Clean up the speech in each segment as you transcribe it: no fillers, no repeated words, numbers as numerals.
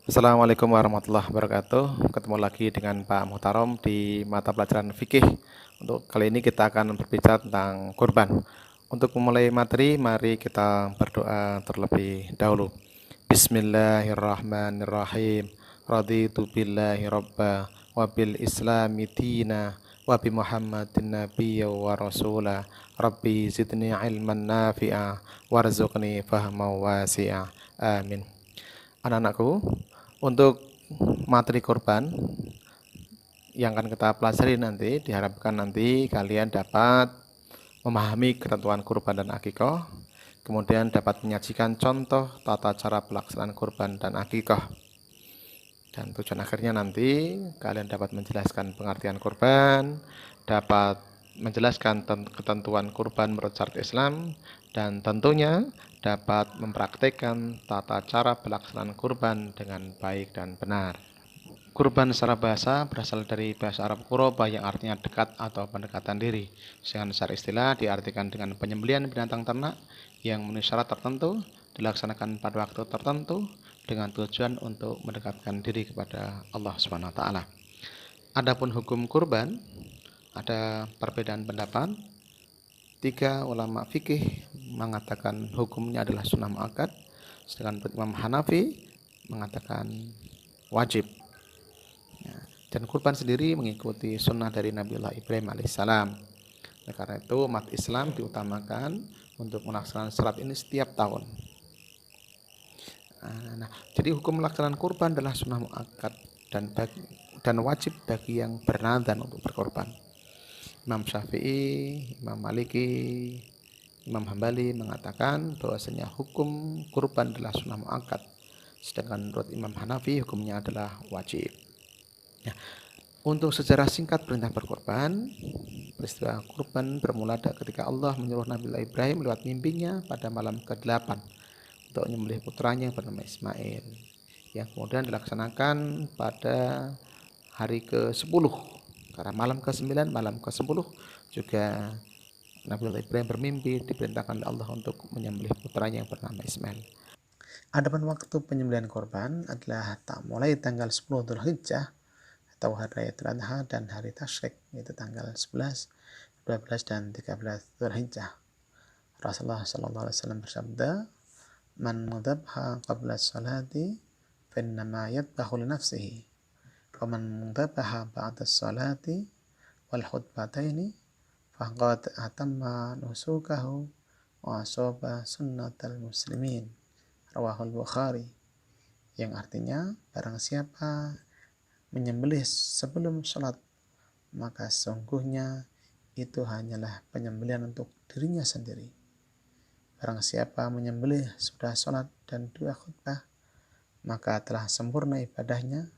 Assalamualaikum warahmatullahi wabarakatuh. Ketemu lagi dengan Pak Muhtarom di mata pelajaran fikih. Untuk kali ini kita akan berbicara tentang kurban. Untuk memulai materi, mari kita berdoa terlebih dahulu. Bismillahirrahmanirrahim. Raditu billahi robba wa bil islami dina wa bi Muhammadin nabiyya wa rasula. Rabbi zidni ilman nafi'a warzuqni fahma wasi'a. Amin. Anak-anakku, untuk materi korban yang akan kita pelajari nanti, diharapkan nanti kalian dapat memahami ketentuan kurban dan akikah, kemudian dapat menyajikan contoh tata cara pelaksanaan kurban dan akikah. Dan tujuan akhirnya nanti kalian dapat menjelaskan pengertian kurban, dapat menjelaskan ketentuan kurban menurut syariat Islam, dan tentunya dapat mempraktekkan tata cara pelaksanaan kurban dengan baik dan benar. Kurban secara bahasa berasal dari bahasa Arab Qurba yang artinya dekat atau pendekatan diri. Sedangkan secara istilah diartikan dengan penyembelihan binatang ternak yang memenuhi syarat tertentu, dilaksanakan pada waktu tertentu dengan tujuan untuk mendekatkan diri kepada Allah Subhanahu wa taala. Adapun hukum kurban ada perbedaan pendapat. Tiga ulama fikih mengatakan hukumnya adalah sunnah muakkad, sedangkan Imam Hanafi mengatakan wajib. Dan kurban sendiri mengikuti sunnah dari Nabiullah Ibrahim alaihissalam. Oleh karena itu umat Islam diutamakan untuk melaksanakan salat ini setiap tahun. Jadi hukum pelaksanaan kurban adalah sunnah muakkad dan wajib bagi yang bernadzar untuk berkorban. Imam Syafi'i, Imam Maliki, Imam Hambali mengatakan bahwasanya hukum kurban adalah sunnah muakkad, sedangkan menurut Imam Hanafi hukumnya adalah wajib. Ya. Untuk sejarah singkat perintah berkorban, peristiwa kurban bermula ketika Allah menyuruh Nabi Ibrahim lewat mimpinya pada malam ke-8 untuk menyembelih putranya yang bernama Ismail, yang kemudian dilaksanakan pada hari ke-10. Karena malam ke-9, malam ke-10 juga Nabi Ibrahim bermimpi diperintahkan oleh Allah untuk menyembelih putranya yang bernama Ismail. Adapun waktu penyembelihan korban adalah mulai tanggal 10 Dzulhijjah atau hari Raya Idul Adha dan hari Tasyrik, yaitu tanggal 11, 12 dan 13 Dzulhijjah. Rasulullah sallallahu alaihi wasallam bersabda, "Man dzabha qabla sholati fa innama yadbahu li nafsihi. Wa man dzabha ba'da sholati wal khutbataini faqad atamma nusukahu wa asaba sunnatal muslimin." Rawahul Bukhari. Yang artinya, barang siapa menyembelih sebelum sholat, maka sungguhnya itu hanyalah penyembelihan untuk dirinya sendiri. Barang siapa menyembelih sudah sholat dan 2 khutbah, maka telah sempurna ibadahnya,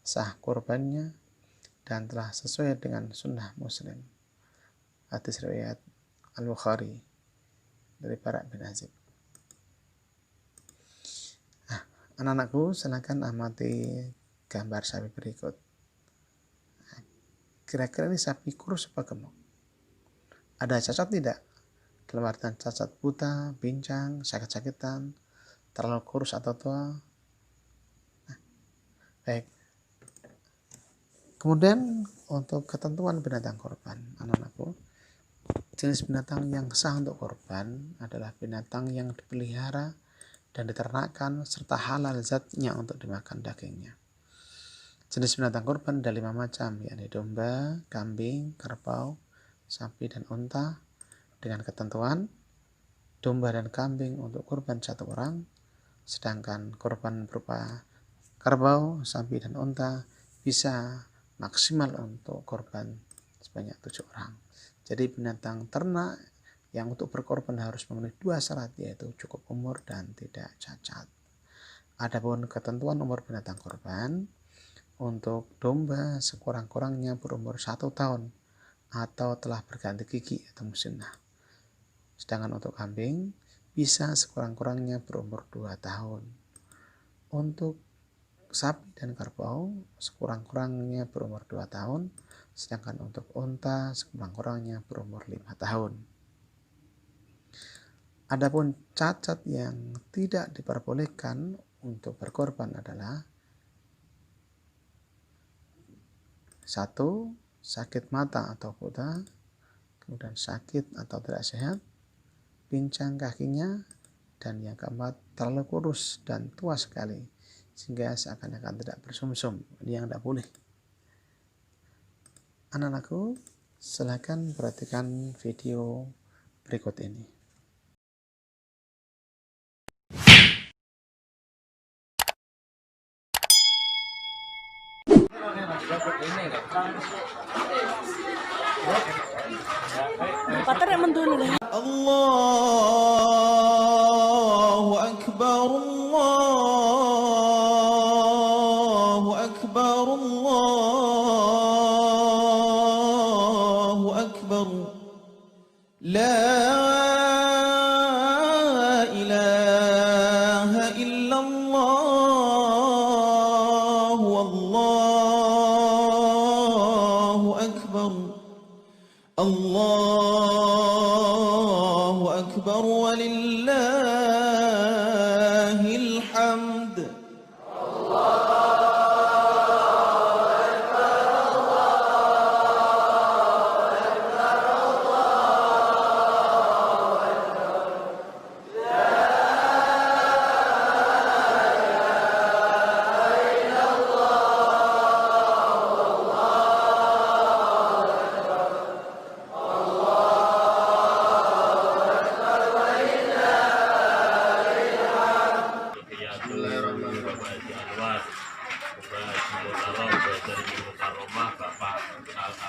sah kurbannya, dan telah sesuai dengan sunnah Muslim. Hadis riwayat Al-Bukhari dari Bara bin Azib. Anak-anakku, silakan amati gambar sapi berikut. Kira-kira ini sapi kurus apa gemuk? Ada cacat tidak? Dalam artian cacat buta, pincang, sakit-sakitan, terlalu kurus atau tua. Baik. Kemudian untuk ketentuan binatang korban, anak-anakku, jenis binatang yang sah untuk korban adalah binatang yang dipelihara dan diternakkan serta halal zatnya untuk dimakan dagingnya. Jenis binatang korban ada 5 macam, yakni domba, kambing, kerbau, sapi, dan unta, dengan ketentuan domba dan kambing untuk korban 1 orang, sedangkan korban berupa kerbau, sapi, dan unta bisa maksimal untuk korban sebanyak 7 orang. Jadi binatang ternak yang untuk berkorban harus memenuhi 2 syarat, yaitu cukup umur dan tidak cacat. Adapun ketentuan umur binatang korban, untuk domba sekurang-kurangnya berumur 1 tahun atau telah berganti gigi atau musnah. Sedangkan untuk kambing bisa sekurang-kurangnya berumur 2 tahun. Untuk sapi dan kerbau sekurang-kurangnya berumur 2 tahun, sedangkan untuk unta sekurang-kurangnya berumur 5 tahun. Adapun cacat yang tidak diperbolehkan untuk berkorban adalah Satu, sakit mata atau buta, kemudian sakit atau tidak sehat, pincang kakinya, dan yang keempat terlalu kurus dan tua sekali sehingga seakan-akan tidak bersumsum. Ini yang tidak boleh. Anak-anakku, silakan perhatikan video berikut ini. Allahu Akbar, Allahu Akbar, Allahu Akbar. La ilaha illallah, wallahu akbar. Allahu akbar walillahil hamd.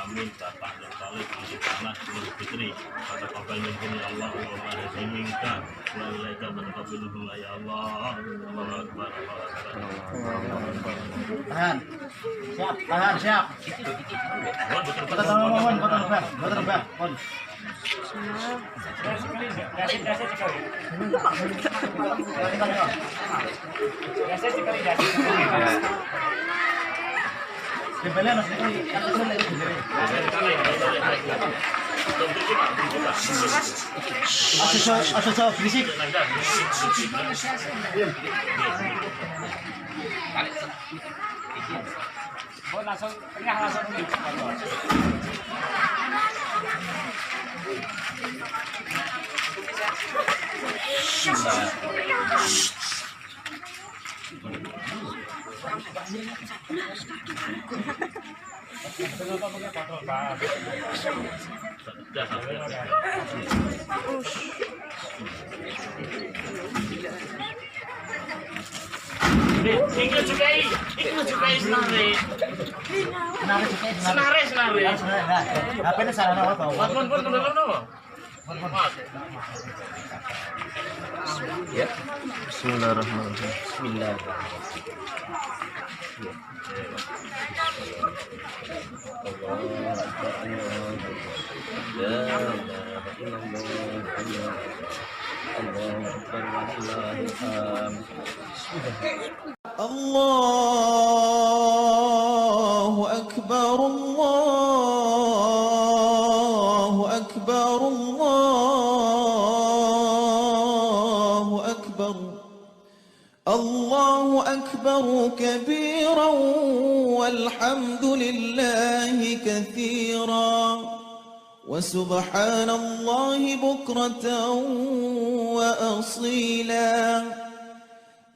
Amin. Bapak dan Salih di tanah Idul Fitri. Pada kapan mungkin ya Allah, Allahumma raziminka wa ilaika berkabiluhu ya Allah. Allahu Akbar. Tahan. Siap, tahan, siap. Kota Taman, kota Lebak, kota Lebak, pon. Dibelian sekali. Asal berisik. Oh, langsung tengah langsung ini. Ikut sukai senare. Apa ini sarana apa? Ya. Bismillahirrahmanirrahim. Bismillah. Allahu Akbar, Allahu Akbar, Allahu Akbar. Allahu Akbar kabiran walhamdulillahi katsiran wa subhanallahi bukratan wa asila.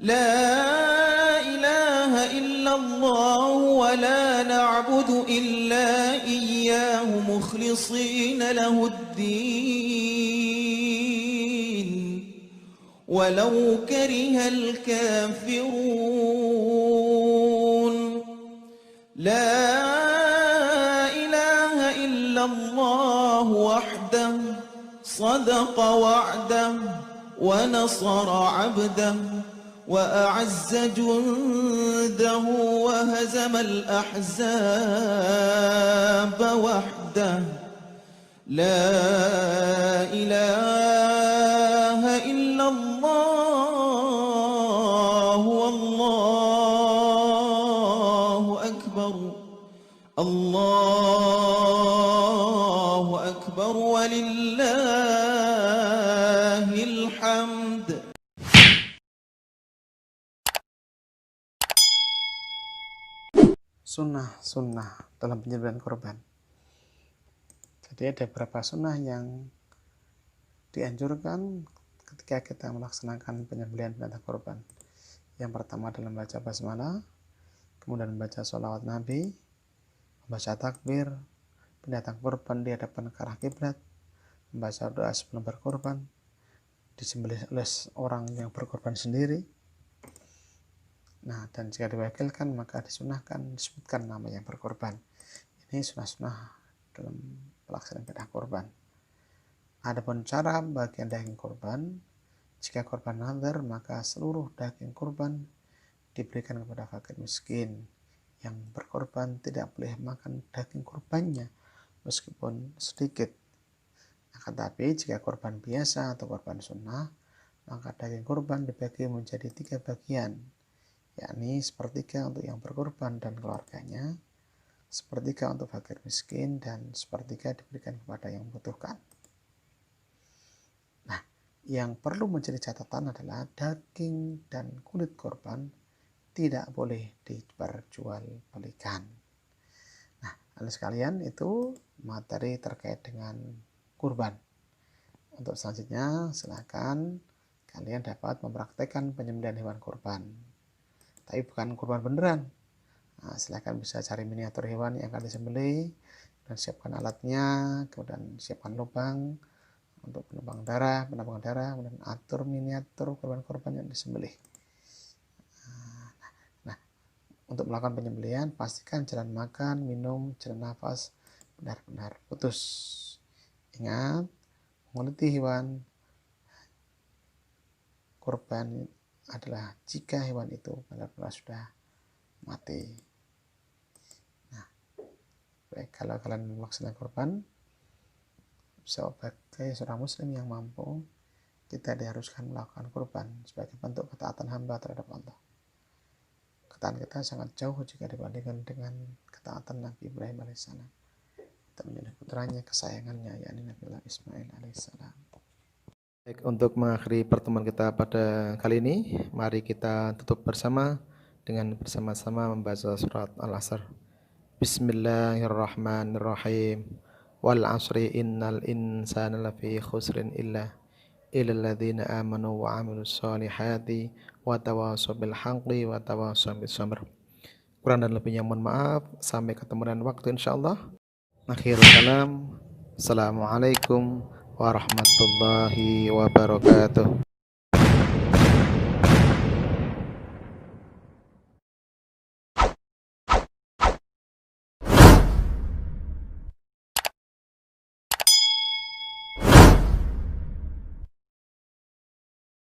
La ilaha illallah wa la na'budu illa iyyahu mukhlishina lahuddin walau karihal kafirun. La ilaha illallah wahdahu sadaqa wa'dahu wa nasara 'abdahu وأعز جنده وهزم الأحزاب وحده. لا إله إلا الله والله أكبر. الله أكبر ولله الحمد. sunnah-sunnah dalam penyembelihan korban. Jadi ada beberapa sunnah yang dianjurkan ketika kita melaksanakan penyembelihan binatang korban. Yang pertama adalah membaca basmalah, kemudian membaca sholawat Nabi, membaca takbir, binatang korban di hadapan ke arah kiblat, membaca doa sebelum berkorban, disembelih oleh orang yang berkorban sendiri. Nah, dan jika diwakilkan maka disunahkan disebutkan nama yang berkorban. Ini sunnah-sunnah dalam pelaksanaan binatang korban. Adapun cara bagian daging korban, jika korban nazar maka seluruh daging korban diberikan kepada fakir miskin. Yang berkorban tidak boleh makan daging korbannya meskipun sedikit. Akan tapi jika korban biasa atau korban sunnah, maka daging korban dibagi menjadi 3 bagian, yakni sepertiga untuk yang berkorban dan keluarganya, sepertiga untuk fakir miskin, dan sepertiga diberikan kepada yang membutuhkan. Nah, yang perlu menjadi catatan adalah daging dan kulit korban tidak boleh diperjualbelikan. Nah, hadirin sekalian, itu materi terkait dengan kurban. Untuk selanjutnya, silakan kalian dapat mempraktekkan penyembelihan hewan kurban. Tapi bukan kurban beneran. Nah, silakan bisa cari miniatur hewan yang akan disembelih, dan siapkan alatnya, kemudian siapkan lubang untuk penambangan darah, kemudian atur miniatur korban-korban yang disembelih. Untuk melakukan penyembelihan, pastikan jalan makan, minum, jalan nafas benar-benar putus. Ingat, menguliti hewan kurban adalah jika hewan itu benar-benar sudah mati. Nah, baik, kalau kalian melaksanakan kurban, sebagai seorang muslim yang mampu, kita diharuskan melakukan kurban sebagai bentuk ketaatan hamba terhadap Allah. Ketaatan kita sangat jauh jika dibandingkan dengan ketaatan Nabi Ibrahim alaihissalam. Kita menyembelih putranya kesayangannya, yakni Nabi Ismail alaihissalam. Baik, untuk mengakhiri pertemuan kita pada kali ini, mari kita tutup bersama dengan bersama-sama membaca surat Al-Asr. Bismillahirrahmanirrahim. Wal 'asri innal insana lafi khusrin illa illalladzina amanu wa 'amilus solihati wa tawashaw bil haqqi wa tawashaw bis sabr. Kurang dan lebihnya mohon maaf. Sampai ketemu dan waktu insyaallah. Akhirul kalam. Assalamualaikum warahmatullahi wabarakatuh.